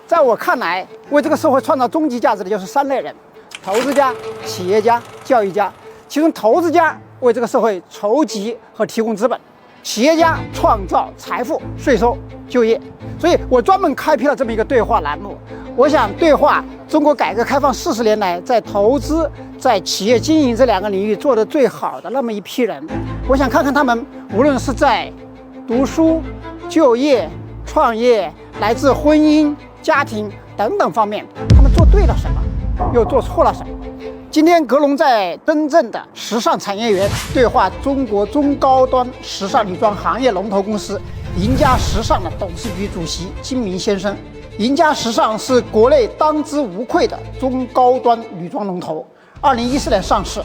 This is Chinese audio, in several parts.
在我看来，为这个社会创造终极价值的就是3类人：投资家、企业家、教育家。其中，投资家为这个社会筹集和提供资本，企业家创造财富、税收、就业。所以我专门开辟了这么一个对话栏目，我想对话中国改革开放40年来在投资、在企业经营这2个领域做得最好的那么一批人。我想看看他们无论是在读书、就业、创业，乃至婚姻、家庭等等方面，他们做对了什么，又做错了什么。今天，格隆在真正的时尚产业园对话中国中高端时尚女装行业龙头公司赢家时尚的董事局主席金明先生。赢家时尚是国内当之无愧的中高端女装龙头，2014年上市，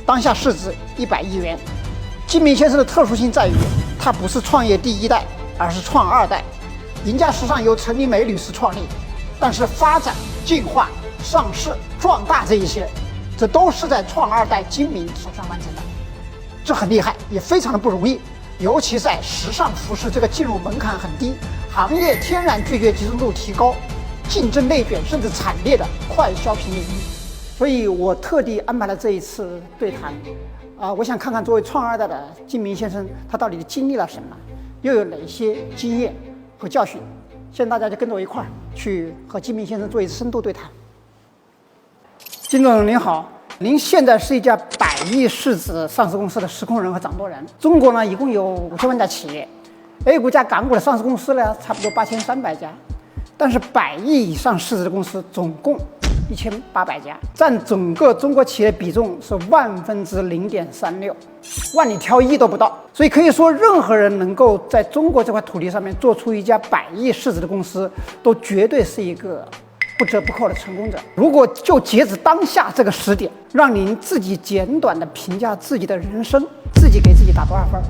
当下市值100亿元。金明先生的特殊性在于，他不是创业第1代，而是创2代。赢家时尚由陈丽梅女士创立，但是发展、进化、上市、壮大这一些，这都是在创2代金明手上完成的，这很厉害，也非常的不容易。尤其在时尚服饰这个进入门槛很低、行业天然拒绝集中度提高、竞争内卷甚至惨烈的快消品领域。所以我特地安排了这一次对谈，我想看看作为创2代的金明先生，他到底经历了什么，又有哪些经验和教训。现在大家就跟着我一块儿去和金明先生做一次深度对谈。金总您好，您现在是一家100亿市值上市公司的实控人和掌舵人。中国呢，一共有5000万家企业 ，A 股加港股的上市公司呢，差不多8300家，但是100亿以上市值的公司总共1800家，占整个中国企业比重是0.36%，万里挑一都不到。所以可以说，任何人能够在中国这块土地上面做出一家100亿市值的公司，都绝对是一个不折不扣的成功者。如果就截止当下这个时点，让您自己简短的评价自己的人生，自己给自己打多少分？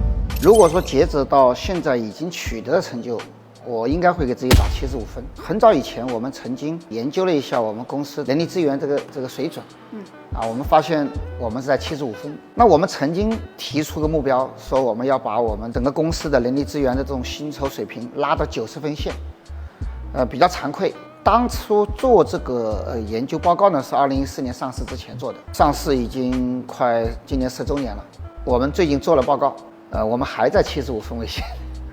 如果说截止到现在已经取得的成就，我应该会给自己打75分。很早以前，我们曾经研究了一下我们公司人力资源这个水准，我们发现我们是在75分。那我们曾经提出个目标，说我们要把我们整个公司的人力资源的这种薪酬水平拉到90分线。比较惭愧，当初做这个研究报告呢，是2014年上市之前做的，上市已经快今年10周年了。我们最近做了报告，我们还在75分位线。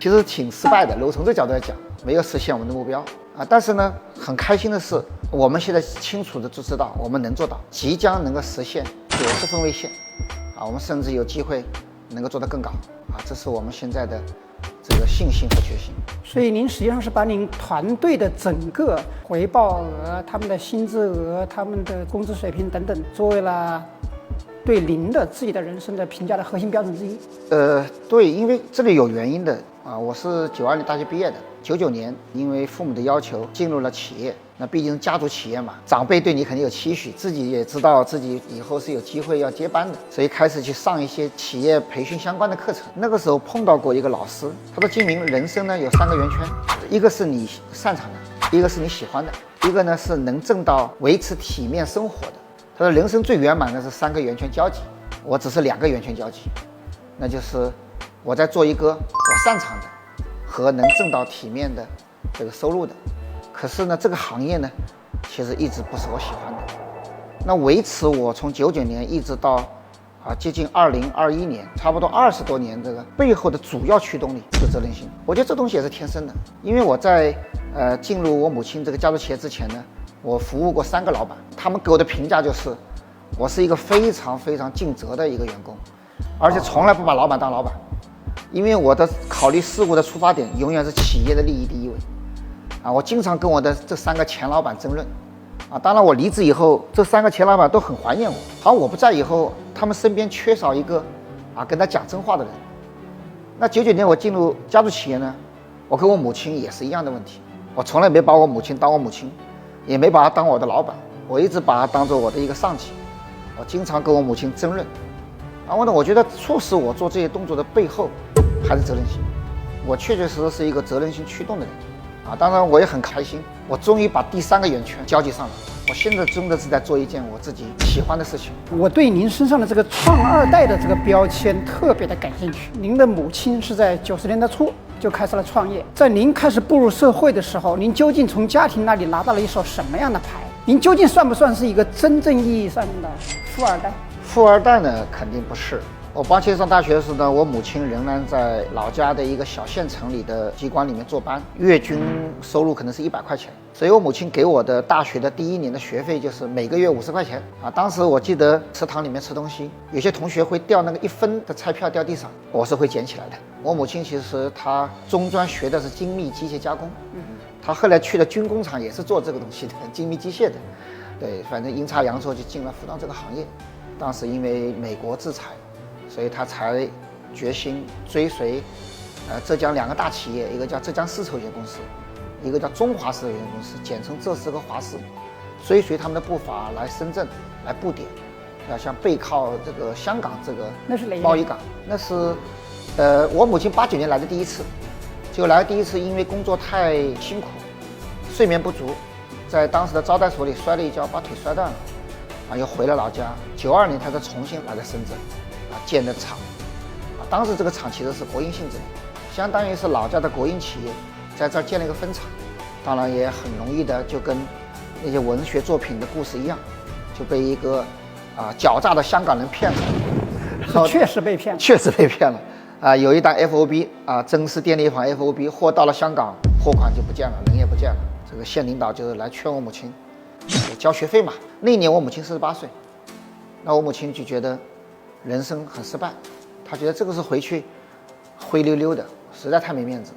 其实挺失败的，如果从这角度来讲，没有实现我们的目标但是呢，很开心的是，我们现在清楚的就知道我们能做到，即将能够实现90分位线我们甚至有机会能够做得更高这是我们现在的这个信心和决心。所以您实际上是把您团队的整个回报额、他们的薪资额、他们的工资水平等等，作为了对您的自己的人生的评价的核心标准之一。对，因为这里有原因的我是92年大学毕业的，99年因为父母的要求进入了企业，那毕竟是家族企业嘛，长辈对你肯定有期许，自己也知道自己以后是有机会要接班的，所以开始去上一些企业培训相关的课程。那个时候碰到过一个老师，他说金明，人生呢有3个圆圈，一个是你擅长的，一个是你喜欢的，一个呢是能挣到维持体面生活的。他说人生最圆满的是3个圆圈交集，我只是2个圆圈交集，那就是我在做一个我擅长的和能挣到体面的这个收入的。可是呢，这个行业呢，其实一直不是我喜欢的。那维持我从99年一直到接近2021年，差不多20多年，这个背后的主要驱动力是责任心。我觉得这东西也是天生的，因为我在进入我母亲这个家族企业之前呢，我服务过3个老板，他们给我的评价就是，我是一个非常非常尽责的一个员工，而且从来不把老板当老板，因为我的考虑事物的出发点永远是企业的利益第一位我经常跟我的这3个前老板争论当然我离职以后，这3个前老板都很怀念我，好像我不在以后，他们身边缺少一个跟他讲真话的人。那99年我进入家族企业呢，我跟我母亲也是一样的问题，我从来没把我母亲当我母亲，也没把她当我的老板，我一直把她当做我的一个上级，我经常跟我母亲争论我觉得促使我做这些动作的背后还是责任心，我确确实实是一个责任心驱动的人当然我也很开心，我终于把第3个圆圈交集上了。我现在真的是在做一件我自己喜欢的事情。我对您身上的这个创2代的这个标签特别的感兴趣。您的母亲是在90年代初就开始了创业。在您开始步入社会的时候，您究竟从家庭那里拿到了一手什么样的牌？您究竟算不算是一个真正意义上的富二代？富二代呢，肯定不是。我87岁上大学的时候呢，我母亲仍然在老家的一个小县城里的机关里面坐班，月均收入可能是100块钱，所以我母亲给我的大学的第1年的学费就是每个月50块钱啊。当时我记得食堂里面吃东西，有些同学会掉那个1分的钞票掉地上，我是会捡起来的。我母亲其实她中专学的是精密机械加工，她后来去了军工厂也是做这个东西的，精密机械的，对，反正阴差阳错就进了服装这个行业。当时因为美国制裁，所以他才决心追随，浙江2个大企业，一个叫浙江丝绸有限公司，一个叫中华丝绸有限公司，简称浙丝和华丝，追随他们的步伐来深圳来布点，像背靠这个香港这个贸易港。那是，我母亲89年来的第一次，结果来的第一次因为工作太辛苦，睡眠不足，在当时的招待所里摔了一跤，把腿摔断了。又回了老家，92年他才重新来到深圳，建的厂，当时这个厂其实是国营性质的，相当于是老家的国营企业，在这儿建了一个分厂，当然也很容易的就跟那些文学作品的故事一样，就被一个狡诈的香港人骗了，确实被骗了，确实被骗了有一单 FOB 真丝电力坊 FOB 货到了香港，货款就不见了，人也不见了，这个县领导就是来劝我母亲交学费嘛。那一年我母亲48岁，那我母亲就觉得人生很失败，她觉得这个是回去灰溜溜的，实在太没面子，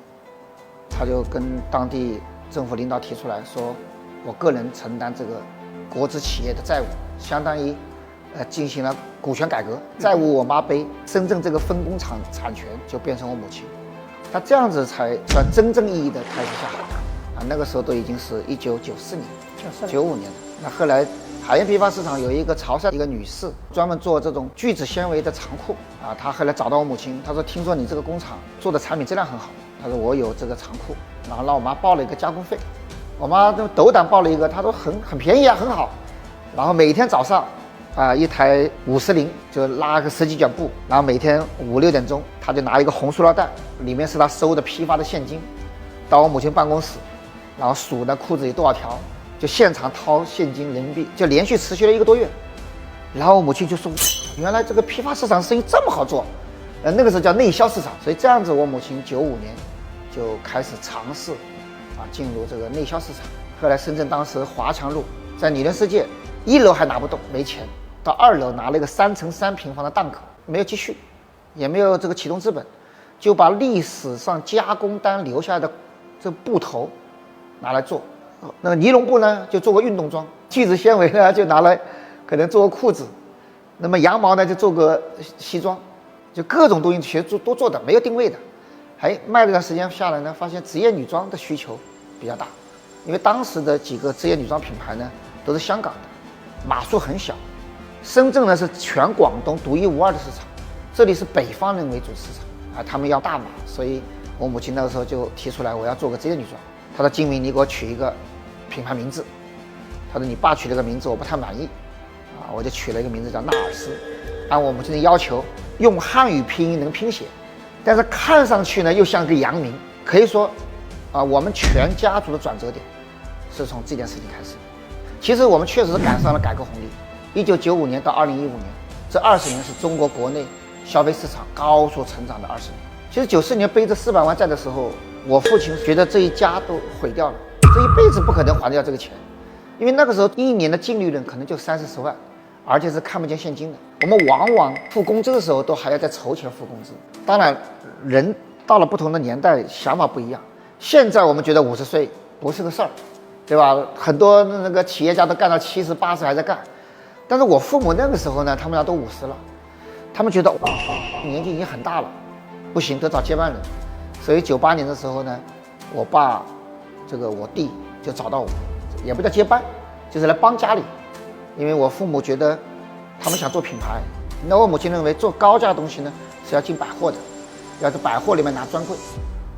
她就跟当地政府领导提出来说，我个人承担这个国资企业的债务，相当于进行了股权改革，债务我妈背，深圳这个分工厂产权就变成我母亲，她这样子才算真正意义的开始下海那个时候都已经是1994年95年了。那后来海盐批发市场有一个潮汕一个女士，专门做这种聚酯纤维的长裤她后来找到我母亲，她说听说你这个工厂做的产品质量很好，她说我有这个长裤，然后让我妈报了一个加工费，我妈就斗胆报了一个，她说很便宜很好，然后每天早上一台50铃就拉个10几卷布，然后每天5、6点钟，她就拿一个红塑料袋，里面是她收的批发的现金，到我母亲办公室，然后数那裤子有多少条，就现场掏现金人民币，就连续持续了1个多月。然后我母亲就说，原来这个批发市场生意这么好做，那个时候叫内销市场。所以这样子，我母亲95年就开始尝试进入这个内销市场。后来深圳当时华强路在理论世界1楼还拿不动，没钱，到2楼拿了一个3乘3平方的档口，没有积蓄，也没有这个启动资本，就把历史上加工单留下来的这布头拿来做。那个尼龙布呢，就做个运动装；聚酯纤维呢，就拿来可能做个裤子；那么羊毛呢，就做个西装，就各种东西全都做的，没有定位的。卖了一段时间下来呢，发现职业女装的需求比较大，因为当时的几个职业女装品牌呢，都是香港的，码数很小。深圳呢是全广东独一无二的市场，这里是北方人为主市场他们要大码，所以我母亲那个时候就提出来，我要做个职业女装。她说：“金明，你给我取一个品牌名字。”她说：“你爸取了个名字，我不太满意，我就取了一个名字叫纳尔斯，按我母亲的要求，用汉语拼音能拼写，但是看上去呢又像个洋名。可以说，我们全家族的转折点是从这件事情开始。其实我们确实是赶上了改革红利，1995年到2015年，这20年是中国国内消费市场高速成长的20年。其实94年背着400万债的时候，我父亲觉得这一家都毁掉了，这一辈子不可能还得掉这个钱，因为那个时候1年的净利润可能就30-40万，而且是看不见现金的。我们往往付工资的时候都还要再筹钱付工资。当然，人到了不同的年代，想法不一样。现在我们觉得50岁不是个事儿，对吧？很多那个企业家都干到70、80还在干。但是我父母那个时候呢，他们俩都50了，他们觉得年纪已经很大了，不行，得找接班人。所以98年的时候呢，我爸我弟就找到我，也不叫接班，就是来帮家里。因为我父母觉得他们想做品牌，那我母亲认为做高价的东西呢是要进百货的，要在百货里面拿专柜。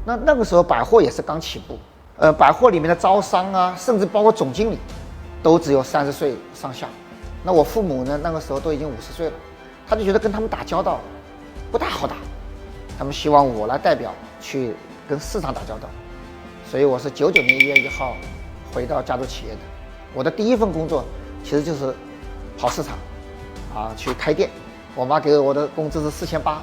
那个时候百货也是刚起步，百货里面的招商甚至包括总经理都只有30岁上下。那我父母呢那个时候都已经50岁了，他就觉得跟他们打交道不大好打，他们希望我来代表去跟市场打交道，所以我是99年1月1号回到家族企业的。我的第一份工作其实就是跑市场，去开店。我妈给我的工资是4800，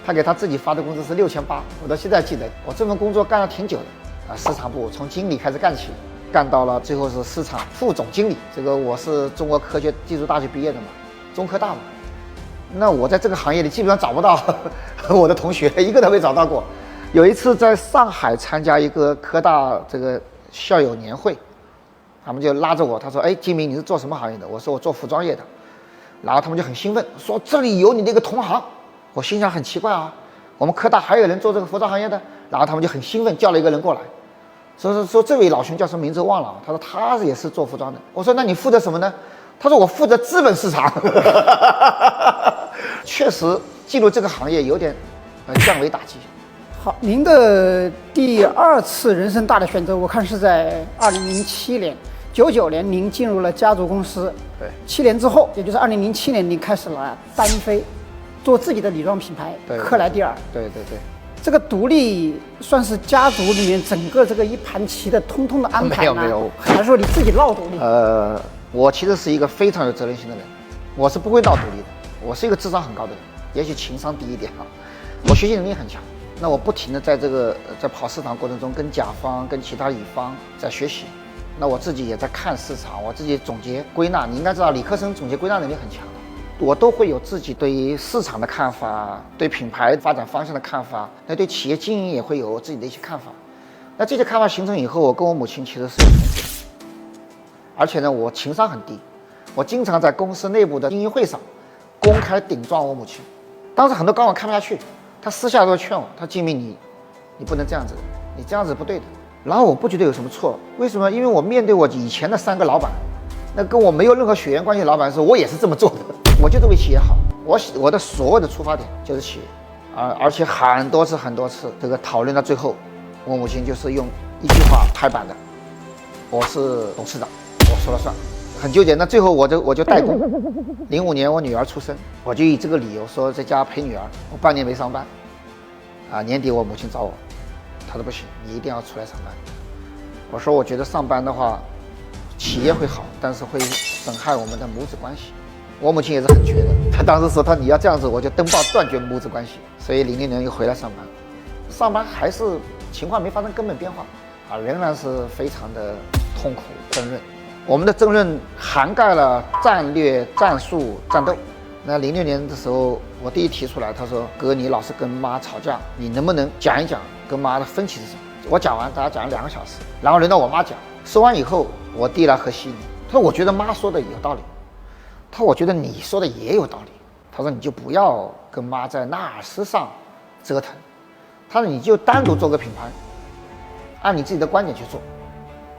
她给她自己发的工资是6800，我到现在记得。我这份工作干了挺久的，市场部从经理开始干起，干到了最后是市场副总经理。这个我是中国科学技术大学毕业的嘛，中科大嘛。那我在这个行业里基本上找不到我的同学，一个都没找到过。有一次在上海参加一个科大这个校友年会，他们就拉着我，他说：“哎，金明，你是做什么行业的？”我说：“我做服装业的。”然后他们就很兴奋，说：“这里有你的一个同行。”我心想很奇怪啊，我们科大还有人做这个服装行业的？然后他们就很兴奋，叫了一个人过来，说这位老兄叫什么名字忘了，他说他也是做服装的。我说：“那你负责什么呢？”他说：“我负责资本市场。”确实进入这个行业有点降维打击。好，您的第2次人生大的选择，我看是在2007年、99年，您进入了家族公司。对，7年之后，也就是2007年，您开始了单飞，做自己的礼装品牌克莱蒂尔。对。这个独立算是家族里面整个这个一盘棋的通通的安排呢？没有，还是说你自己闹独立？我其实是一个非常有责任心的人，我是不会闹独立的。我是一个智商很高的人，也许情商低一点啊。我学习能力很强，那我不停的在跑市场过程中跟甲方跟其他乙方在学习，那我自己也在看市场，我自己总结归纳。你应该知道理科生总结归纳能力很强，我都会有自己对于市场的看法，对品牌发展方向的看法，那对企业经营也会有自己的一些看法。那这些看法形成以后，我跟我母亲其实是有冲突的，而且呢，我情商很低，我经常在公司内部的经营会上公开顶撞我母亲。当时很多高管看不下去，他私下都劝我，他金明你不能这样子，你这样子不对的。然后我不觉得有什么错，为什么？因为我面对我以前的3个老板，那跟我没有任何血缘关系的老板说，我也是这么做的，我就是为企业好。我的所有的出发点就是企业，而且很多次这个讨论到最后，我母亲就是用一句话拍板的：我是董事长，我说了算。很纠结，那最后我就代工。05年我女儿出生，我就以这个理由说在家陪女儿，我半年没上班。年底我母亲找我，她说不行，你一定要出来上班。我说我觉得上班的话，企业会好，但是会损害我们的母子关系。我母亲也是很绝的，她当时说你要这样子，我就登报断绝母子关系。所以00年又回来上班，上班还是情况没发生根本变化，仍然是非常的痛苦争论。我们的争论涵盖了战略、战术、战斗。那06年的时候，我弟提出来，他说：“哥，你老是跟妈吵架，你能不能讲一讲跟妈的分歧是什么？”我讲完，大家讲了2个小时，然后轮到我妈讲。说完以后，我弟来和稀泥，他说：“我觉得妈说的有道理。”他说：“我觉得你说的也有道理。”他说：“你就不要跟妈在纳尔斯上折腾。”他说：“你就单独做个品牌，按你自己的观点去做。”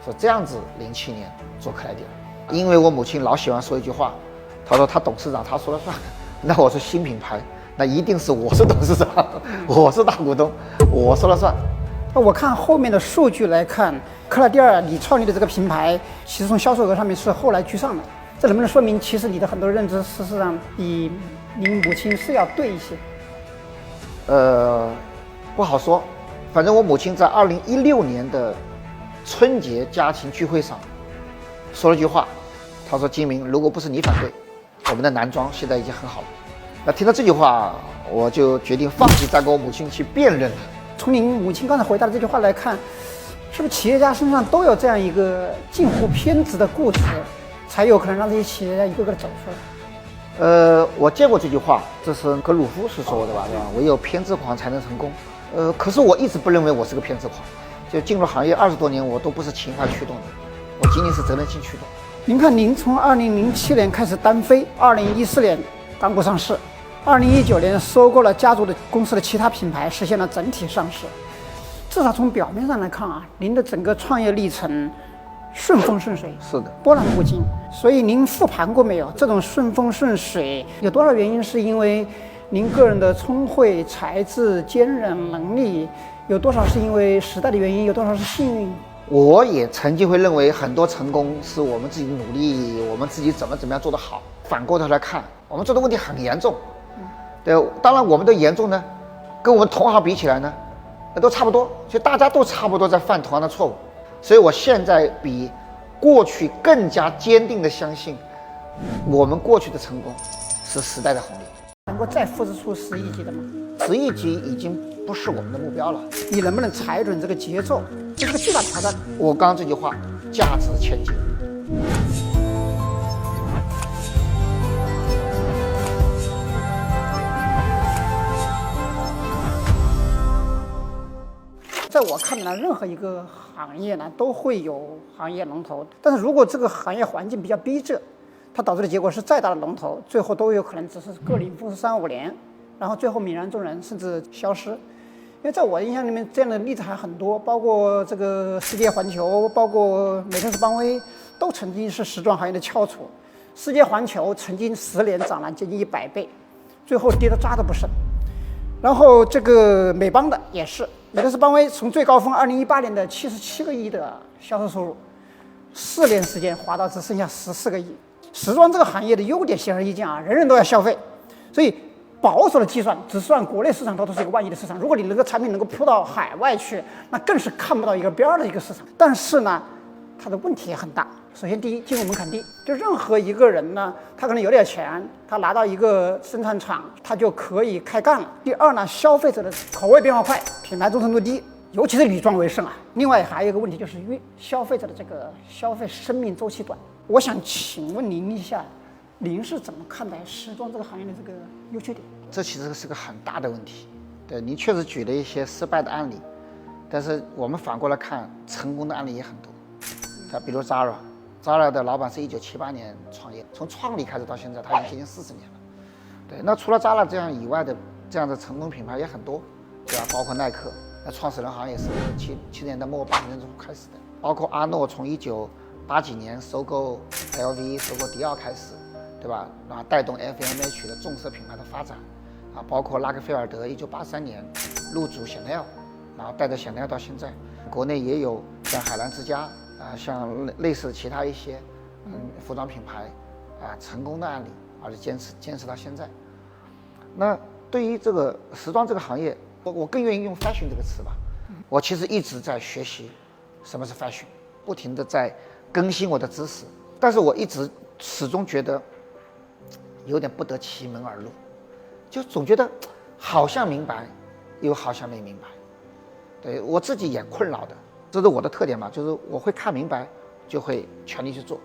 说这样子07年做克莱蒂尔。因为我母亲老喜欢说一句话，她说她董事长她说了算。那我说新品牌，那一定是我是董事长，我是大股东，我说了算。那我看后面的数据来看，克莱蒂尔你创立的这个品牌，其实从销售额上面是后来居上的，这能不能说明其实你的很多认知事实上比您母亲是要对一些？不好说，反正我母亲在2016年的春节家庭聚会上说了句话，她说：“金明，如果不是你反对，我们的男装现在已经很好了。”那听到这句话，我就决定放弃再跟我母亲去辩论了。从您母亲刚才回答的这句话来看，是不是企业家身上都有这样一个近乎偏执的固执，才有可能让这些企业家一个个的走出来？我见过这句话，这是格鲁夫是说的吧，对吧？唯有偏执狂才能成功。可是我一直不认为我是个偏执狂。就进入行业20多年，我都不是情怀驱动的，我仅仅是责任心驱动。您看，您从2007年开始单飞，2014年港股上市，2019年收购了家族的公司的其他品牌，实现了整体上市。至少从表面上来看您的整个创业历程顺风顺水，是的，波澜不惊。所以您复盘过没有？这种顺风顺水有多少原因是因为您个人的聪慧、才智、坚韧能力？有多少是因为时代的原因，有多少是幸运？我也曾经会认为很多成功是我们自己努力，我们自己怎么样做得好。反过头来看，我们做的问题很严重。对，当然我们的严重呢，跟我们同行比起来呢，都差不多，所以大家都差不多在犯同样的错误。所以我现在比过去更加坚定地相信，我们过去的成功是时代的红利。能够再复制出10亿级的吗？10亿级已经不是我们的目标了。你能不能踩准这个节奏？这是个巨大挑战。我刚刚这句话价值千金。在我看来，任何一个行业呢都会有行业龙头，但是如果这个行业环境比较逼仄，它导致的结果是再大的龙头，最后都有可能只是各领风骚3-5年，然后最后泯然众人，甚至消失。因为在我印象里面，这样的例子还很多，包括这个世界环球，包括美特斯邦威，都曾经是时装行业的翘楚。世界环球曾经10年涨了接近100倍，最后跌得渣都不剩。然后这个美邦的也是，美特斯邦威从最高峰2018年的77个亿的销售收入，4年时间滑到只剩下14个亿。时装这个行业的优点显而易见啊，人人都要消费，所以保守的计算只算国内市场都是一个万亿的市场。如果你那个产品能够铺到海外去，那更是看不到一个边儿的一个市场。但是呢，它的问题也很大。首先，第一，进入门槛低，就任何一个人呢，他可能有点钱，他拿到一个生产厂，他就可以开干了。第二呢，消费者的口味变化快，品牌忠诚度低，尤其是女装为甚啊。另外还有一个问题就是，因为消费者的这个消费生命周期短。我想请问您一下，您是怎么看待时装这个行业的这个优缺点？这其实是个很大的问题。对，您确实举了一些失败的案例，但是我们反过来看，成功的案例也很多。比如 Zara 的老板是1978年创业，从创立开始到现在，他已经接近40年了。对，那除了 Zara 这样以外的这样的成功品牌也很多，对吧？包括耐克，那创始人好像也是70年代末80年代初开始的，包括阿诺从1980几年收购 LV、收购迪奥开始，对吧？然后带动 LVMH 的重奢品牌的发展，啊，包括拉克菲尔德1983年入主香奈儿，然后带着香奈儿到现在。国内也有像海澜之家。像类似其他一些服装品牌成功的案例，而且坚持到现在。那对于这个时装这个行业，我更愿意用 fashion 这个词吧。我其实一直在学习什么是 fashion， 不停地在更新我的知识，但是我一直始终觉得有点不得其门而入，就总觉得好像明白，又好像没明白。对我自己也困扰的。这是我的特点嘛，就是我会看明白，就会全力去做；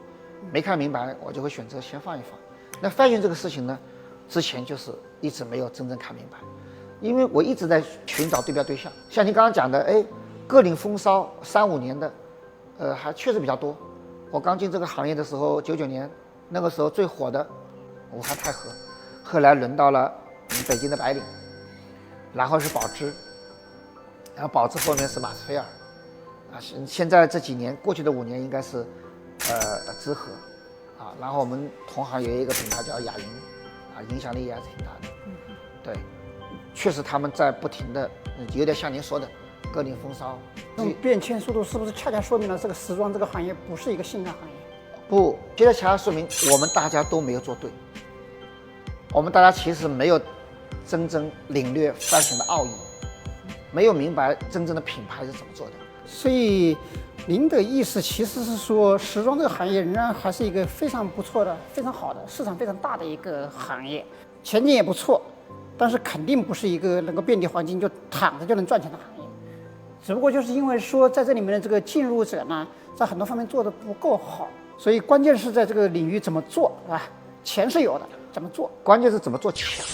没看明白，我就会选择先放一放。那fashion这个事情呢，之前就是一直没有真正看明白，因为我一直在寻找对标对象。像您刚刚讲的，哎，各领风骚3-5年的，还确实比较多。我刚进这个行业的时候，99年那个时候最火的武汉太和，后来轮到了北京的白领，然后是宝芝，然后宝芝后面是马斯菲尔。现在这几年过去的5年应该是，知和，然后我们同行有一个品牌叫雅云，影响力也还是挺大的。对，确实他们在不停的，有点像您说的，各领风骚。这种变迁速度是不是恰恰说明了这个时装这个行业不是一个性感行业？不，恰恰说明我们大家都没有做对，我们大家其实没有真正领略fashion的奥义，没有明白真正的品牌是怎么做的。所以，您的意思其实是说，时装这个行业仍然还是一个非常不错的、非常好的、市场非常大的一个行业，前景也不错，但是肯定不是一个能够遍地黄金就躺着就能赚钱的行业。只不过就是因为说，在这里面的这个进入者呢，在很多方面做得不够好，所以关键是在这个领域怎么做，是吧？钱是有的，怎么做？关键是怎么做强。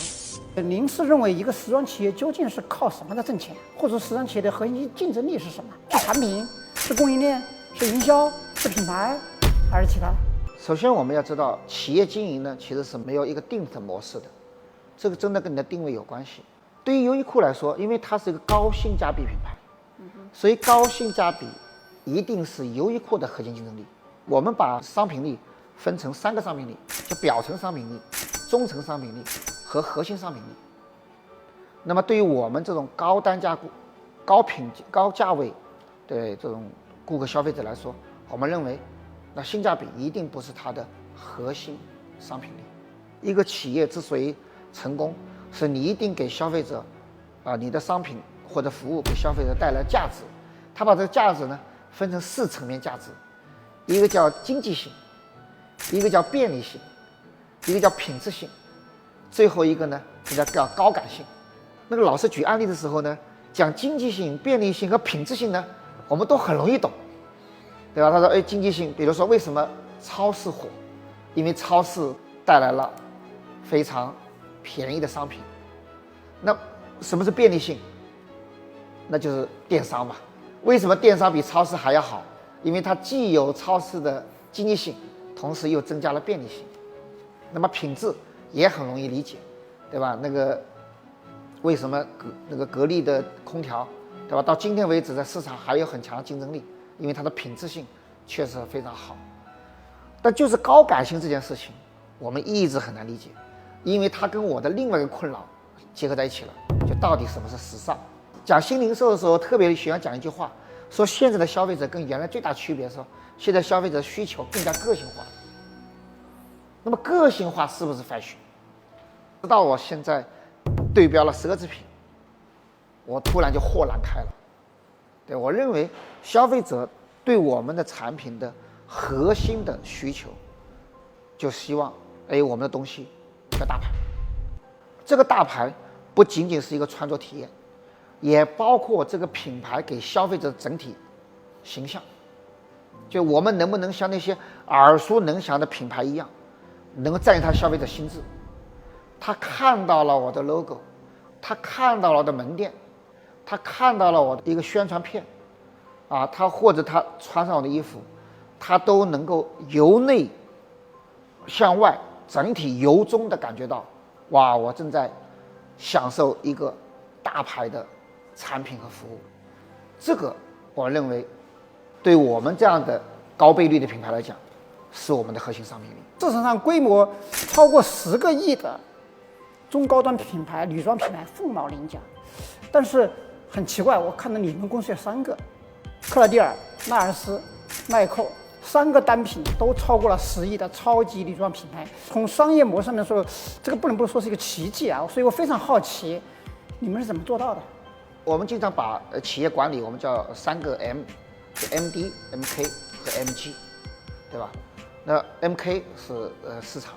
您是认为一个时装企业究竟是靠什么在挣钱，或者时装企业的核心竞争力是什么？是产品，是供应链，是营销，是品牌，还是其他？首先我们要知道，企业经营呢其实是没有一个定的模式的，这个真的跟你的定位有关系。对于优衣库来说，因为它是一个高性价比品牌，所以高性价比一定是优衣库的核心竞争力。我们把商品力分成3个商品力，就表层商品力、中层商品力和核心商品力。那么对于我们这种高单价、高价位对这种顾客消费者来说，我们认为那性价比一定不是它的核心商品力。一个企业之所以成功，是你一定给消费者你的商品或者服务给消费者带来价值。他把这个价值呢分成4层面价值，一个叫经济性，一个叫便利性，一个叫品质性，最后一个呢就叫高感性。那个老师举案例的时候呢，讲经济性、便利性和品质性呢，我们都很容易懂，对吧？他说，经济性，比如说为什么超市火？因为超市带来了非常便宜的商品。那什么是便利性？那就是电商嘛。为什么电商比超市还要好？因为它既有超市的经济性，同时又增加了便利性。那么品质也很容易理解，对吧？为什么格力的空调，对吧？到今天为止在市场还有很强的竞争力，因为它的品质性确实非常好。但就是高感性这件事情，我们一直很难理解，因为它跟我的另外一个困扰结合在一起了，就到底什么是时尚？讲新零售的时候，特别喜欢讲一句话，说现在的消费者跟原来最大区别是，现在消费者需求更加个性化。那么个性化是不是 fashion？ 直到我现在对标了奢侈品，我突然就豁然开朗。对，我认为消费者对我们的产品的核心的需求，就希望我们的东西要大牌。这个大牌不仅仅是一个穿着体验，也包括这个品牌给消费者整体形象。就我们能不能像那些耳熟能详的品牌一样，能够占领他消费者心智？他看到了我的 logo， 他看到了我的门店，他看到了我的一个宣传片，或者他穿上我的衣服，他都能够由内向外，整体由衷的感觉到，哇，我正在享受一个大牌的产品和服务。这个我认为，对我们这样的高倍率的品牌来讲，是我们的核心商品力。市场上规模超过10个亿的中高端品牌、女装品牌凤毛麟角，但是很奇怪，我看到你们公司有3个，克莱蒂尔、奈尔斯、耐克，3个单品都超过了10亿的超级女装品牌。从商业模式上面说，这个不能不说是一个奇迹啊！所以我非常好奇，你们是怎么做到的？我们经常把企业管理我们叫3个 M， 就 MD、MK 和 MG， 对吧？那 MK 是市场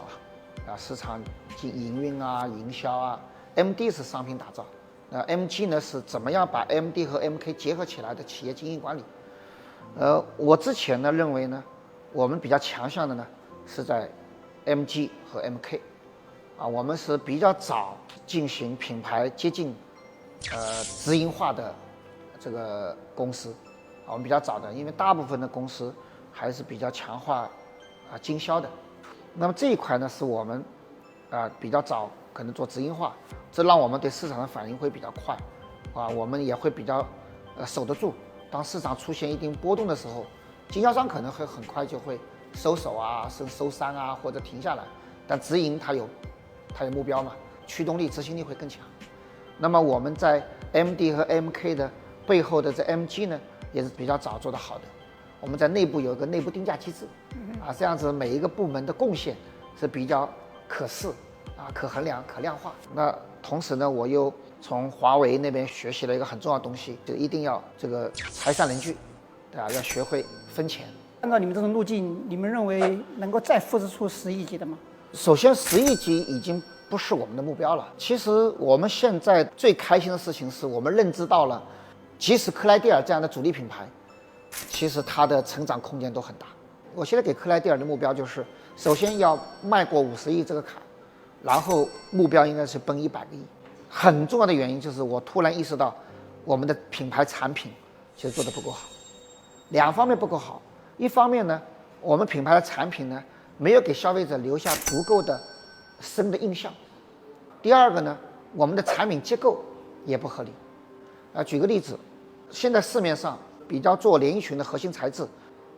市场营运营销，MD 是商品打造，那 MG 呢是怎么样把 MD 和 MK 结合起来的企业经营管理。我之前呢认为呢，我们比较强项的呢是在 MG 和 MK，我们是比较早进行品牌接近直营化的这个公司，我们比较早的，因为大部分的公司还是比较强化经销的。那么这一块呢是我们比较早可能做直营化，这让我们对市场的反应会比较快，我们也会比较守得住。当市场出现一定波动的时候，经销商可能会很快就会收手甚至收山或者停下来，但直营它有目标嘛，驱动力、执行力会更强。那么我们在 MD 和 MK 的背后的这 MG 呢，也是比较早做得好的。我们在内部有一个内部定价机制，这样子每一个部门的贡献是比较可视可衡量、可量化。那同时呢，我又从华为那边学习了一个很重要的东西，就一定要这个财散人聚，对吧？要学会分钱。按照你们这种路径，你们认为能够再复制出10亿级的吗？首先，10亿级已经不是我们的目标了。其实我们现在最开心的事情是我们认知到了，即使克莱蒂尔这样的主力品牌，其实它的成长空间都很大。我现在给克莱蒂尔的目标就是，首先要迈过50亿这个坎，然后目标应该是奔100个亿。很重要的原因就是我突然意识到，我们的品牌产品其实做得不够好，2方面不够好。一方面呢，我们品牌的产品呢没有给消费者留下足够的深的印象。第二个呢，我们的产品结构也不合理。举个例子，现在市面上比较做连衣裙的核心材质，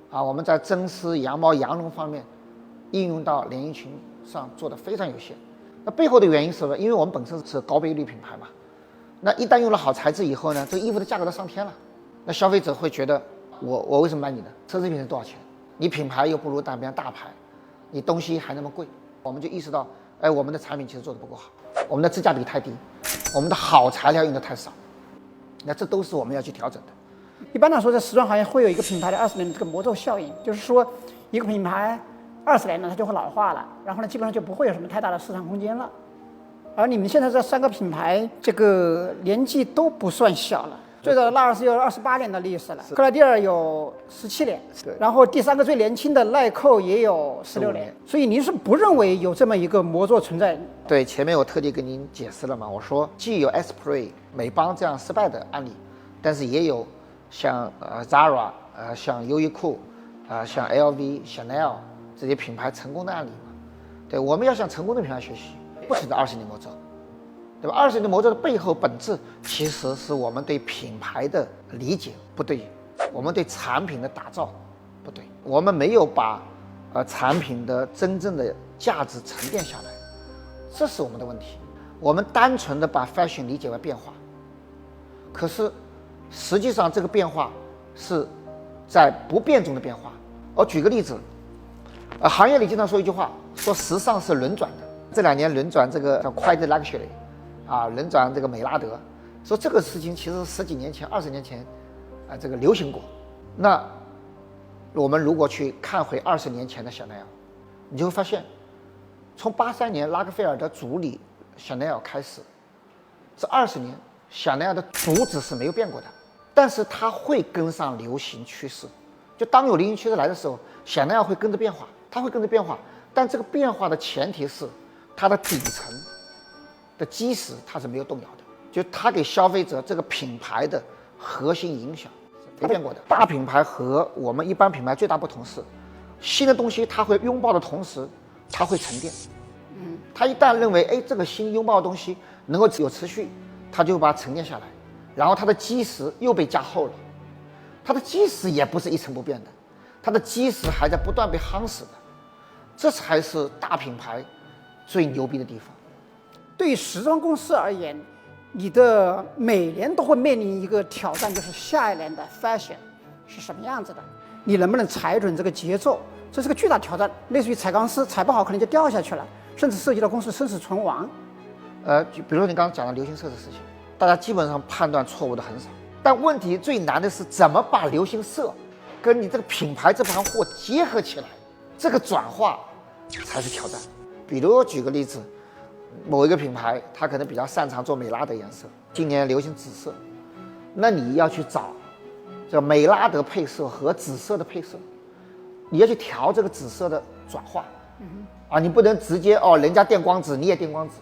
我们在真丝、羊毛、羊绒方面应用到连衣裙上做的非常有限。那背后的原因是什么？因为我们本身是高倍率品牌嘛，那一旦用了好材质以后呢，这个衣服的价格都上天了，那消费者会觉得我为什么买你的？奢侈品是多少钱？你品牌又不如别人大牌，你东西还那么贵。我们就意识到，我们的产品其实做的不够好，我们的质价比太低，我们的好材料用的太少，那这都是我们要去调整的。一般来说，在时装行业会有一个品牌的20年的这个魔咒效应，就是说一个品牌20年了，它就会老化了，然后呢，基本上就不会有什么太大的市场空间了。而你们现在这3个品牌，这个年纪都不算小了。最早的拉尔斯有28年的历史了，克莱蒂尔有17年，然后第3个最年轻的耐克也有16年。所以您是不认为有这么一个魔咒存在？对，前面我特地跟您解释了嘛，我说既有 Esprit、美邦这样失败的案例，但是也有像Zara、像优衣库、像 LV、Chanel 这些品牌成功的案例嘛。对，我们要向成功的品牌学习，不存在20年魔咒。对吧？20年魔咒的背后本质其实是我们对品牌的理解不对，我们对产品的打造不对，我们没有把产品的真正的价值沉淀下来，这是我们的问题。我们单纯的把 fashion 理解为变化，可是实际上这个变化是在不变中的变化。我举个例子，行业里经常说一句话，说时尚是轮转的。这2年轮转这个叫 quiet luxury。轮转这个美拉德，说这个事情其实10几年前、20年前，这个流行过。那我们如果去看回20年前的香奈儿，你就会发现，从83年拉克菲尔德主理香奈儿开始，这20年香奈儿的主旨是没有变过的，但是它会跟上流行趋势。就当有流行趋势来的时候，香奈儿会跟着变化，它会跟着变化，但这个变化的前提是它的底层的基石它是没有动摇的，就它给消费者这个品牌的核心影响是没变过的。大品牌和我们一般品牌最大不同是，新的东西它会拥抱的同时，它会沉淀。它一旦认为这个新拥抱的东西能够有持续，它就把它沉淀下来，然后它的基石又被加厚了。它的基石也不是一成不变的，它的基石还在不断被夯实的，这才是大品牌最牛逼的地方。对于时装公司而言，你的每年都会面临一个挑战，就是下一年的 fashion 是什么样子的，你能不能踩准这个节奏，这是个巨大挑战，类似于踩钢丝，踩不好可能就掉下去了，甚至涉及到公司生死存亡。就比如说你刚刚讲的流行色的事情，大家基本上判断错误的很少，但问题最难的是怎么把流行色跟你这个品牌这盘货结合起来，这个转化才是挑战。比如我举个例子，某一个品牌它可能比较擅长做美拉德颜色，今年流行紫色，那你要去找这美拉德配色和紫色的配色，你要去调这个紫色的转化。你不能直接人家电光紫你也电光紫，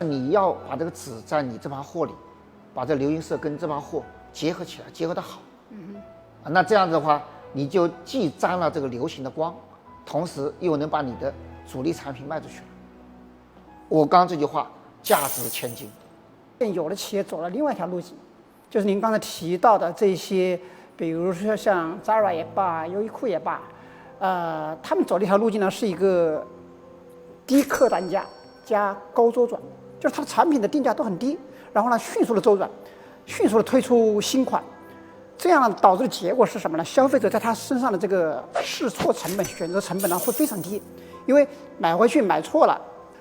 你要把这个紫在你这盘货里，把这流行色跟这盘货结合起来，结合得好。那这样子的话，你就既沾了这个流行的光，同时又能把你的主力产品卖出去了。我刚刚这句话价值千金。有的企业走了另外一条路径，就是您刚才提到的这些，比如说像 Zara 也罢，优衣库也罢，他们走的一条路径呢，是一个低客单价加高周转，就是它的产品的定价都很低，然后呢迅速的周转，迅速的推出新款，这样导致的结果是什么呢？消费者在他身上的这个试错成本、选择成本呢会非常低，因为买回去买错了，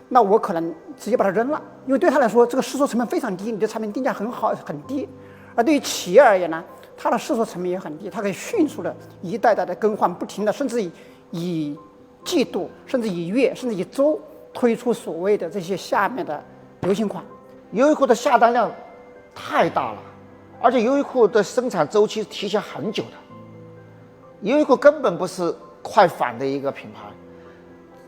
那我可能直接把它扔了，因为对他来说这个试错成本非常低，你的产品定价很好很低。而对于企业而言呢，它的试错成本也很低，它可以迅速的一代代的更换，不停的，甚至以季度，甚至以月，甚至以周推出所谓的这些下面的流行款。优衣库的下单量太大了，而且优衣库的生产周期提前很久的，优衣库根本不是快反的一个品牌。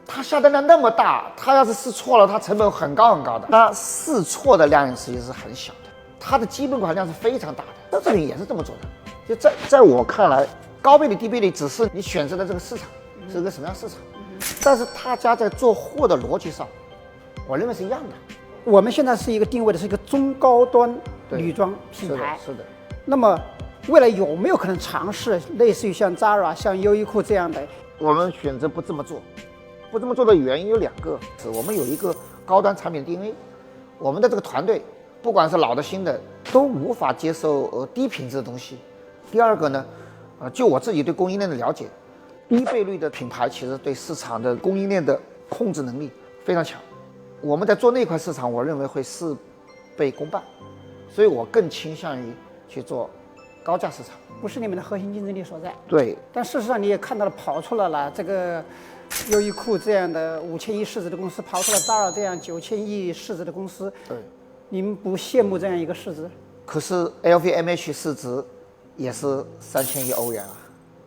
它下单量那么大，它要是试错了，它成本很高很高的。它试错的量实际是很小的，它的基本款量是非常大的。奢侈品也是这么做的。就在我看来，高倍率低倍率只是你选择的这个市场是一个什么样市场，但是他家在做货的逻辑上，我认为是一样的。我们现在是一个定位的是一个中高端女装品牌，是的。那么未来有没有可能尝试类似于像 Zara、像优衣库这样的？我们选择不这么做。不这么做的原因有2个，是我们有一个高端产品 DNA， 我们的这个团队不管是老的新的都无法接受低品质的东西。第二个呢，就我自己对供应链的了解，低倍率的品牌其实对市场的供应链的控制能力非常强。我们在做那块市场，我认为会事倍功半，所以我更倾向于去做高价市场。不是你们的核心竞争力所在。对，但事实上你也看到了，跑出了这个优衣库这样的5000亿市值的公司，跑出了Zara这样9000亿市值的公司。对，你们不羡慕这样一个市值可是 LVMH 市值也是3000亿欧元啊。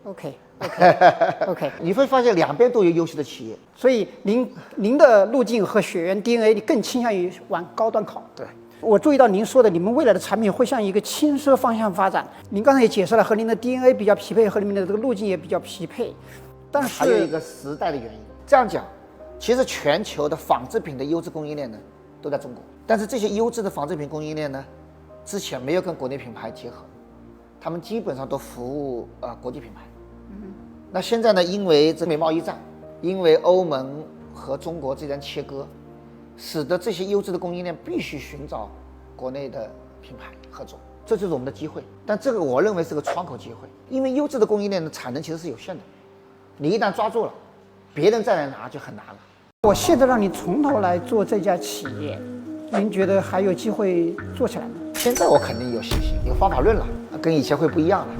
？OK，你会发现两边都有优秀的企业。所以您的路径和血缘 DNA 你更倾向于往高端靠。对，我注意到您说的，你们未来的产品会向一个轻奢方向发展。您刚才也解释了，和您的 DNA 比较匹配，和你们的这个路径也比较匹配。但是还有一个时代的原因。这样讲，其实全球的纺织品的优质供应链呢，都在中国。但是这些优质的纺织品供应链呢，之前没有跟国内品牌结合，他们基本上都服务国际品牌。那现在呢，因为中美贸易战，因为欧盟和中国之间切割，使得这些优质的供应链必须寻找国内的品牌合作，这就是我们的机会。但这个我认为是个窗口机会，因为优质的供应链的产能其实是有限的，你一旦抓住了，别人再来拿就很难了。我现在让你从头来做这家企业，您觉得还有机会做起来吗？现在我肯定有信心，有方法论了，跟以前会不一样了。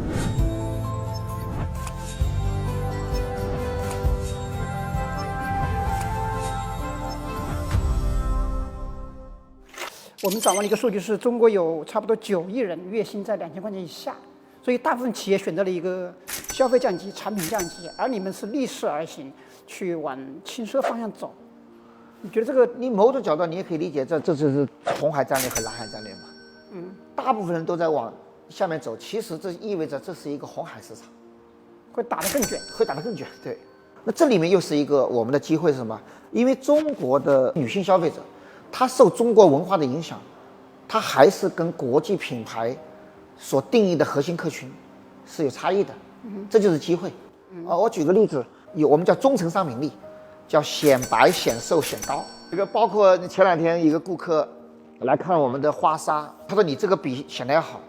我们掌握了一个数据，是中国有差不多9亿人月薪在2000块钱以下，所以大部分企业选择了一个消费降级、产品降级，而你们是逆势而行，去往轻奢方向走。你觉得这个？你某种角度你也可以理解，这就是红海战略和蓝海战略嘛。大部分人都在往下面走，其实这意味着这是一个红海市场，会打得更卷。会打得更卷。对，那这里面又是一个我们的机会是什么？因为中国的女性消费者，她受中国文化的影响，她还是跟国际品牌所定义的核心客群是有差异的。这就是机会。我举个例子，我们叫忠诚商品力，叫显白、显瘦、显高。这个包括前2天一个顾客来看我们的花纱，他说你这个比香奈儿好。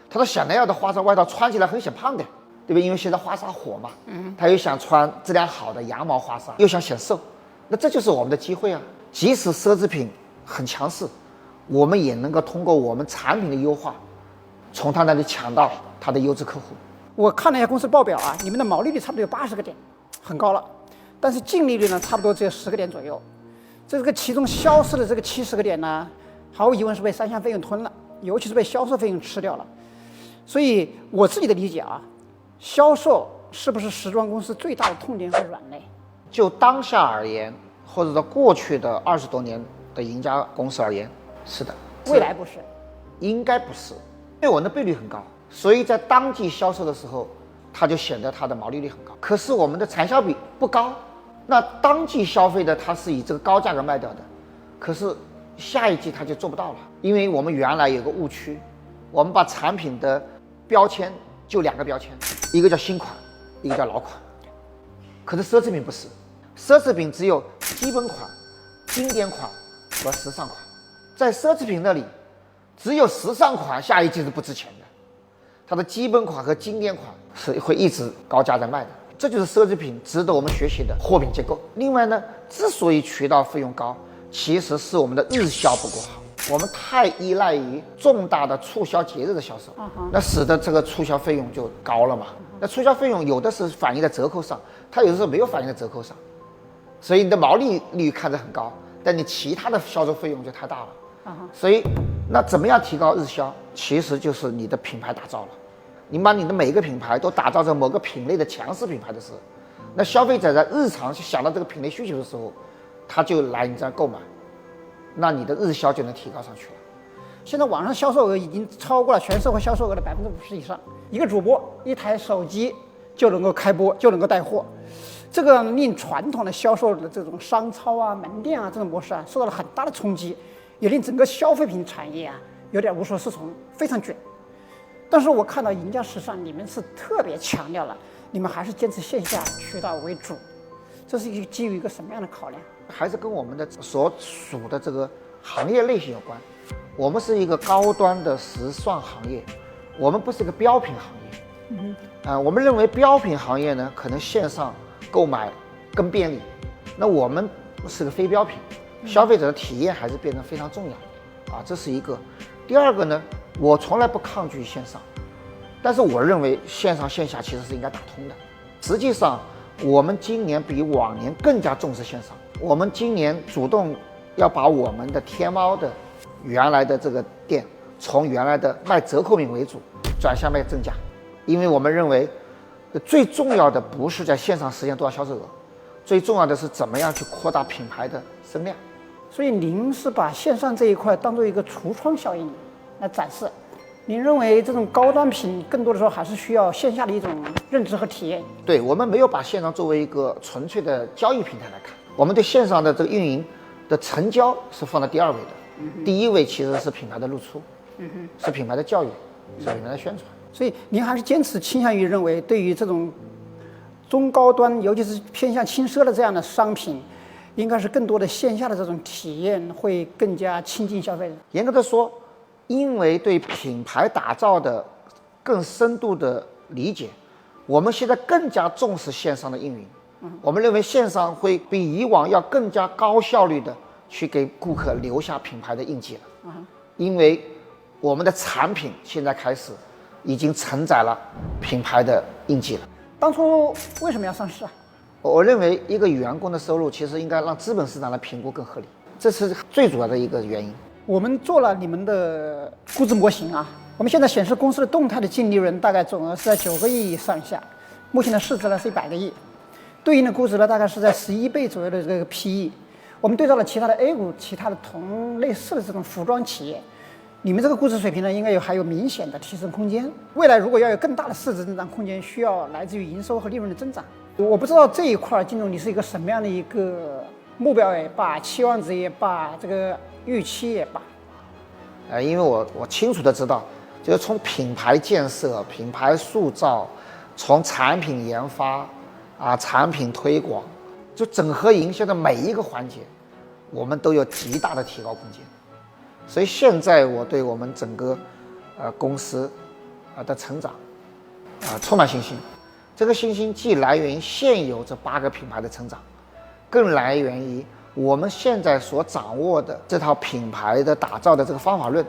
他说香奈儿的花纱外套穿起来很显胖的，对不对？因为现在花纱火嘛，他又想穿质量好的羊毛花纱，又想显瘦，那这就是我们的机会啊！即使奢侈品很强势，我们也能够通过我们产品的优化，从他那里抢到他的优质客户。我看了一下公司报表啊，你们的毛利率差不多有80个点，很高了，但是净利率呢，差不多只有10个点左右。这个其中消失的这个70个点呢，毫无疑问是被3项费用吞了，尤其是被销售费用吃掉了。所以我自己的理解啊，销售是不是时装公司最大的痛点和软肋？就当下而言，或者说过去的20多年的赢家公司而言，是的。未来不是？应该不是，因为我们的倍率很高，所以在当季销售的时候，它就显得它的毛利率很高。可是我们的产销比不高，那当季消费的它是以这个高价格卖掉的，可是下一季它就做不到了，因为我们原来有个误区，我们把产品的标签就2个标签，一个叫新款，一个叫老款。可是奢侈品不是，奢侈品只有基本款、经典款和时尚款。在奢侈品那里，只有时尚款下一季是不值钱的，它的基本款和经典款是会一直高价在卖的。这就是奢侈品值得我们学习的货品结构。另外呢，之所以渠道费用高，其实是我们的日销不够好。我们太依赖于重大的促销节日的销售，那使得这个促销费用就高了嘛。那促销费用有的是反映在折扣上，它有的时候没有反映在折扣上，所以你的毛利率看着很高，但你其他的销售费用就太大了。所以那怎么样提高日销？其实就是你的品牌打造了。你把你的每一个品牌都打造成某个品类的强势品牌的时候，那消费者在日常想到这个品类需求的时候，他就来你这儿购买，那你的日销就能提高上去了。现在网上销售额已经超过了全社会销售额的50%以上，一个主播一台手机就能够开播，就能够带货，这个令传统的销售的这种商超啊、门店啊这种模式啊受到了很大的冲击，也令整个消费品产业啊有点无所适从，非常卷。但是我看到赢家时尚，你们是特别强调了，你们还是坚持线下渠道为主，这是基于一个什么样的考量？还是跟我们的所属的这个行业类型有关。我们是一个高端的时尚行业，我们不是一个标品行业。我们认为标品行业呢，可能线上购买更便利，那我们是个非标品，消费者的体验还是变得非常重要。这是一个。第二个呢，我从来不抗拒线上，但是我认为线上线下其实是应该打通的。实际上，我们今年比往年更加重视线上。我们今年主动要把我们的天猫的原来的这个店，从原来的卖折扣品为主，转向卖正价，因为我们认为，最重要的不是在线上实现多少销售额，最重要的是怎么样去扩大品牌的声量。所以您是把线上这一块当做一个橱窗效应来展示。您认为这种高端品更多的时候还是需要线下的一种认知和体验？对，我们没有把线上作为一个纯粹的交易平台来看，我们对线上的这个运营的成交是放在第二位的，第一位其实是品牌的露出，是品牌的教育，是品牌的宣传。所以您还是坚持倾向于认为，对于这种中高端，尤其是偏向轻奢的这样的商品，应该是更多的线下的这种体验会更加亲近消费者。严格的说，因为对品牌打造的更深度的理解，我们现在更加重视线上的运营。我们认为线上会比以往要更加高效率的去给顾客留下品牌的印记了。因为我们的产品现在开始已经承载了品牌的印记了。当初为什么要上市啊？我认为一个员工的收入其实应该让资本市场来评估更合理，这是最主要的一个原因。我们做了你们的估值模型啊，我们现在显示公司的动态的净利润大概总额是在9个亿上下，目前的市值呢是100个亿，对应的估值呢大概是在11倍左右的这个 PE。我们对照了其他的 A 股、其他的同类似的这种服装企业，你们这个估值水平呢应该还有明显的提升空间。未来如果要有更大的市值增长空间，需要来自于营收和利润的增长。我不知道这一块金总你是一个什么样的一个目标也罢，期望值也罢，这个预期也罢。因为我清楚的知道，就是从品牌建设、品牌塑造，从产品研发产品推广，就整合营销的每一个环节，我们都有极大的提高空间。所以现在我对我们整个公司的成长充满信心。这个信心既来源于现有这8个品牌的成长，更来源于我们现在所掌握的这套品牌的打造的这个方法论，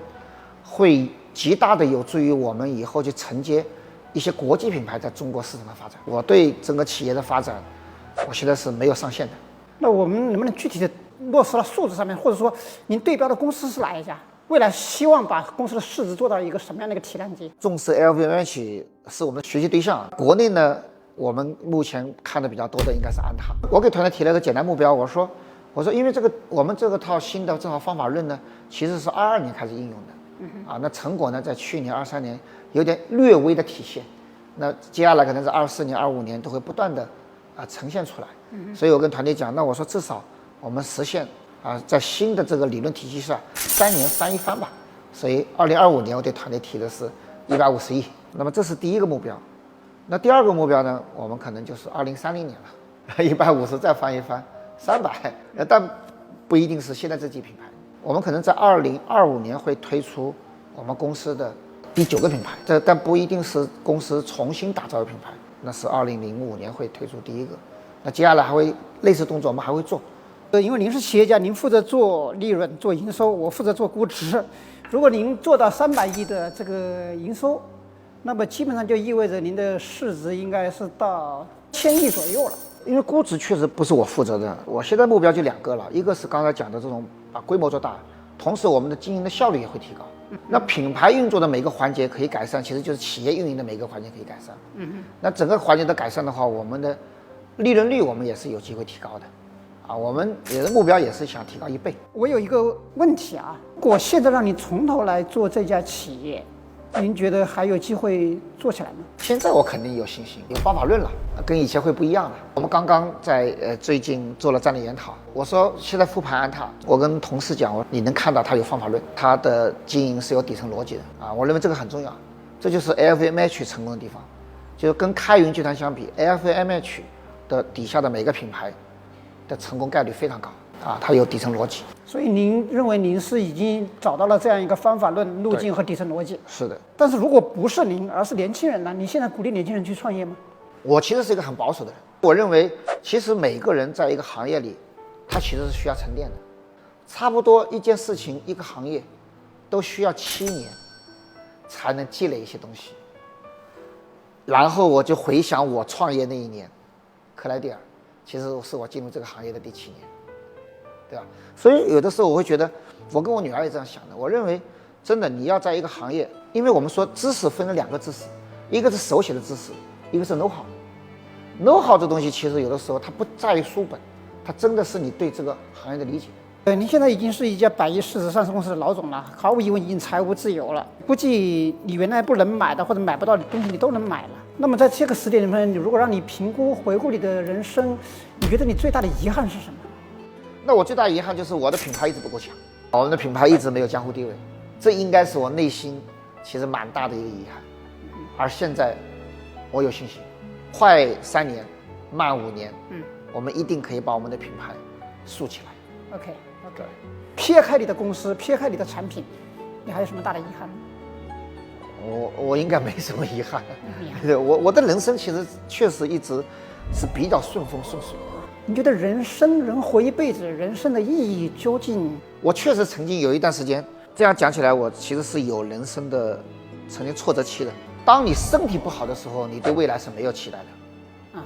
会极大的有助于我们以后去承接一些国际品牌在中国市场的发展。我对整个企业的发展，我现在是没有上限的。那我们能不能具体的落实到数字上面，或者说您对标的公司是哪一家？未来希望把公司的市值做到一个什么样的一个体量级？重视 LVMH 是我们的学习对象。国内呢，我们目前看的比较多的应该是安踏。我给团队提了一个简单目标，我说，因为我们这个套新的这套方法论呢，其实是22年开始应用的，那成果呢，在去年23年有点略微的体现，那接下来可能是24年、25年都会不断的呈现出来。所以我跟团队讲，那我说至少我们实现在新的这个理论体系下3年翻一番吧。所以2025年我对团队提的是150亿。那么这是第一个目标。那第二个目标呢，我们可能就是2030年了，150再翻一番，300，但不一定是现在这几品牌。我们可能在2025年会推出我们公司的第9个品牌，但不一定是公司重新打造的品牌，那是2005年会推出第1个。那接下来还会类似动作，我们还会做。因为您是企业家，您负责做利润、做营收，我负责做估值。如果您做到300亿的这个营收，那么基本上就意味着您的市值应该是到1000亿左右了。因为估值确实不是我负责的，我现在目标就2个了，一个是刚才讲的这种把规模做大，同时我们的经营的效率也会提高。那品牌运作的每个环节可以改善，其实就是企业运营的每个环节可以改善。那整个环节的改善的话，我们的利润率我们也是有机会提高的。我们也的目标也是想提高1倍。我有一个问题啊，如果现在让你从头来做这家企业，您觉得还有机会做起来吗？现在我肯定有信心，有方法论了，跟以前会不一样了。我们刚刚在最近做了战略研讨，我说现在复盘安踏，我跟同事讲，你能看到它有方法论，它的经营是有底层逻辑的我认为这个很重要，这就是 LVMH 成功的地方，就是跟开云集团相比 ，LVMH 的底下的每个品牌的成功概率非常高它有底层逻辑。所以您认为您是已经找到了这样一个方法论路径和底层逻辑？是的。但是如果不是您，而是年轻人呢？你现在鼓励年轻人去创业吗？我其实是一个很保守的人，我认为其实每个人在一个行业里，他其实是需要沉淀的，差不多一件事情一个行业都需要7年才能积累一些东西。然后我就回想我创业那一年，克莱蒂尔，其实是我进入这个行业的第7年，对吧？所以有的时候我会觉得，我跟我女儿也这样想的。我认为，真的你要在一个行业，因为我们说知识分了2个知识，一个是手写的知识，一个是 know how。know how 这东西其实有的时候它不在于书本，它真的是你对这个行业的理解。您现在已经是一家100亿市值上市公司的老总了，毫无疑问已经财务自由了。估计你原来不能买的或者买不到的东西你都能买了。那么在这个时点里面，如果让你评估回顾你的人生，你觉得你最大的遗憾是什么？那我最大的遗憾就是我的品牌一直不够强，我们的品牌一直没有江湖地位，这应该是我内心其实蛮大的一个遗憾。而现在我有信心，快3年，慢5年，我们一定可以把我们的品牌树起来。OK，撇开你的公司，撇开你的产品，你还有什么大的遗憾吗？我应该没什么遗憾。我的人生其实确实一直是比较顺风顺水。你觉得人活一辈子，人生的意义究竟？我确实曾经有一段时间，这样讲起来，我其实是有人生的曾经挫折期的。当你身体不好的时候，你对未来是没有期待的。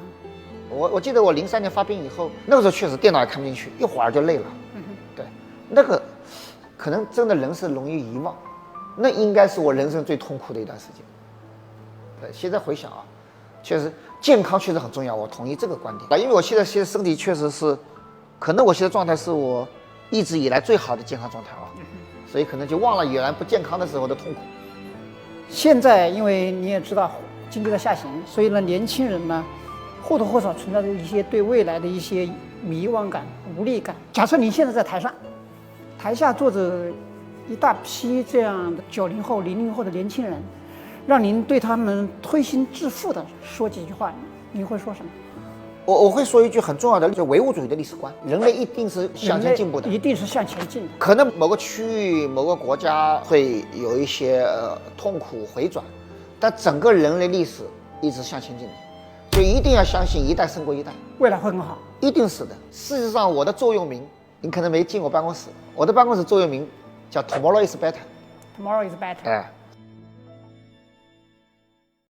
我记得我03年发病以后，那个时候确实电脑也看不进去，一会儿就累了。对，那个可能真的人是容易遗忘，那应该是我人生最痛苦的一段时间。对，现在回想啊，确实健康确实很重要，我同意这个观点。因为我现在身体确实是，可能我现在状态是我一直以来最好的健康状态啊，所以可能就忘了原来不健康的时候的痛苦。现在因为你也知道经济在下行，所以呢，年轻人呢或多或少存在着一些对未来的一些迷惘感、无力感。假设你现在在台上，台下坐着一大批这样的90后、00后的年轻人，让您对他们推心置腹的说几句话，您会说什么？我会说一句很重要的，就唯物主义的历史观，人类一定是向前进步的，一定是向前进的。可能某个区域、某个国家会有一些痛苦回转，但整个人类历史一直向前进的，所以一定要相信一代胜过一代，未来会很好，一定是的。事实上，我的座右铭，你可能没进我办公室，我的办公室座右铭叫 Tomorrow is better。 Tomorrow is better。